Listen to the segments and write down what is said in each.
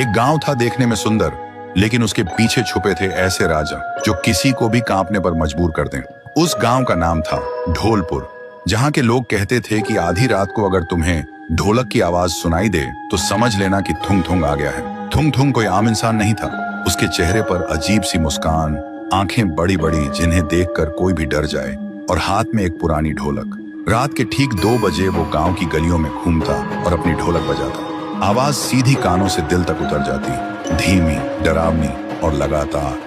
एक गांव था देखने में सुंदर, लेकिन उसके पीछे छुपे थे ऐसे राजा जो किसी को भी कांपने पर मजबूर कर दें। उस गांव का नाम था ढोलपुर, जहां के लोग कहते थे कि आधी रात को अगर तुम्हें ढोलक की आवाज सुनाई दे तो समझ लेना कि थुंग थुंग आ गया है। थुंग थुंग कोई आम इंसान नहीं था। उसके चेहरे पर अजीब सी मुस्कान, आंखें बड़ी बड़ी जिन्हें देखकर कोई भी डर जाए, और हाथ में एक पुरानी ढोलक। रात के ठीक 2 बजे वो गांव की गलियों में घूमता और अपनी ढोलक बजाता। आवाज सीधी कानों से दिल तक उतर जाती, धीमी, डरावनी और लगातार।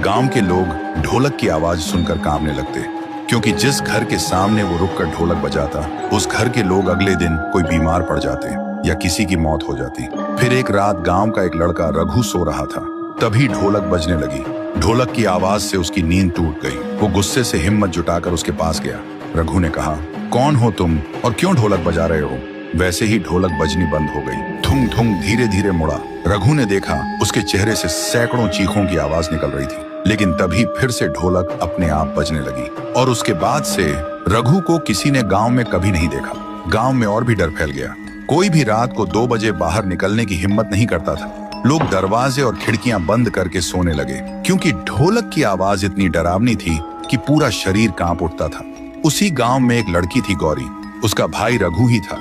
गांव के लोग ढोलक की आवाज सुनकर कांपने लगते, क्योंकि जिस घर के सामने वो रुककर ढोलक बजाता, उस घर के लोग अगले दिन कोई बीमार पड़ जाते या किसी की मौत हो जाती। फिर एक रात गांव का एक लड़का रघु सो रहा था, तभी ढोलक बजने लगी। ढोलक की आवाज से उसकी नींद टूट गई। वो गुस्से से हिम्मत जुटाकर उसके पास गया। रघु ने कहा, कौन हो तुम और क्यों ढोलक बजा रहे हो? वैसे ही ढोलक बजनी बंद हो गई। थुंग थुंग धीरे धीरे मुड़ा। रघु ने देखा उसके चेहरे से सैकड़ों चीखों की आवाज निकल रही थी, लेकिन तभी फिर से ढोलक अपने आप बजने लगी। और उसके बाद से रघु को किसी ने गांव में कभी नहीं देखा। गांव में और भी डर फैल गया। कोई भी रात को 2 बजे बाहर निकलने की हिम्मत नहीं करता था। लोग दरवाजे और खिड़कियां बंद करके सोने लगे, क्योंकि ढोलक की आवाज इतनी डरावनी थी कि पूरा शरीर कांप उठता था। उसी गांव में एक लड़की थी, गौरी। उसका भाई रघु ही था।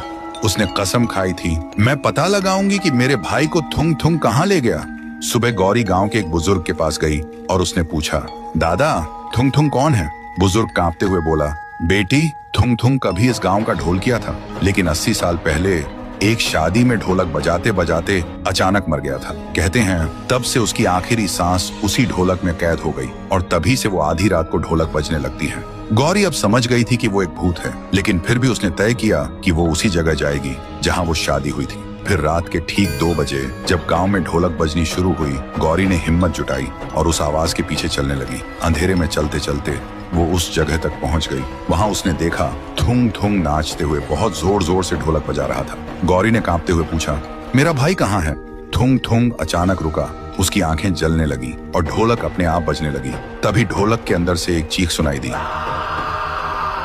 उसने कसम खाई थी, मैं पता लगाऊंगी कि मेरे भाई को थुंग थुंग कहाँ ले गया। सुबह गौरी गांव के एक बुजुर्ग के पास गई और उसने पूछा, दादा, थुंग थुंग कौन है? बुजुर्ग कांपते हुए बोला, बेटी, थुंग थुंग कभी इस गांव का ढोल किया था, लेकिन 80 साल पहले एक शादी में ढोलक बजाते बजाते अचानक मर गया था। कहते हैं तब से उसकी आखिरी सांस उसी ढोलक में कैद हो गई, और तभी से वो आधी रात को ढोलक बजने लगती है। गौरी अब समझ गई थी कि वो एक भूत है, लेकिन फिर भी उसने तय किया कि वो उसी जगह जाएगी जहां वो शादी हुई थी। फिर रात के ठीक 2 बजे जब गांव में ढोलक बजनी शुरू हुई, गौरी ने हिम्मत जुटाई और उस आवाज के पीछे चलने लगी। अंधेरे में चलते चलते वो उस जगह तक पहुंच गई। वहां उसने देखा थुंग थुंग नाचते हुए बहुत जोर जोर से ढोलक बजा रहा था। गौरी ने कांपते हुए पूछा, मेरा भाई कहाँ है? थुंग थुंग अचानक रुका। उसकी आंखें जलने लगी और ढोलक अपने आप बजने लगी। तभी ढोलक के अंदर से एक चीख सुनाई दी।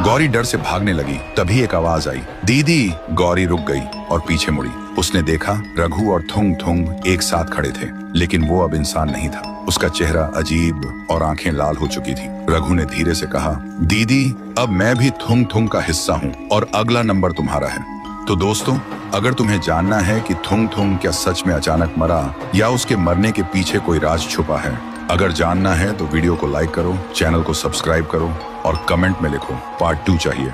गौरी डर से भागने लगी। तभी एक आवाज आई, दीदी। गौरी रुक गई और पीछे मुड़ी। उसने देखा रघु और थुंग थुंग एक साथ खड़े थे, लेकिन वो अब इंसान नहीं था। उसका चेहरा अजीब और आंखें लाल हो चुकी थी। रघु ने धीरे से कहा, दीदी, अब मैं भी थुंग थुंग का हिस्सा हूँ और अगला नंबर तुम्हारा है। तो दोस्तों, अगर तुम्हें जानना है कि थुंग थुंग क्या सच में अचानक मरा या उसके मरने के पीछे कोई राज छुपा है, अगर जानना है तो वीडियो को लाइक करो, चैनल को सब्सक्राइब करो और कमेंट में लिखो पार्ट 2 चाहिए।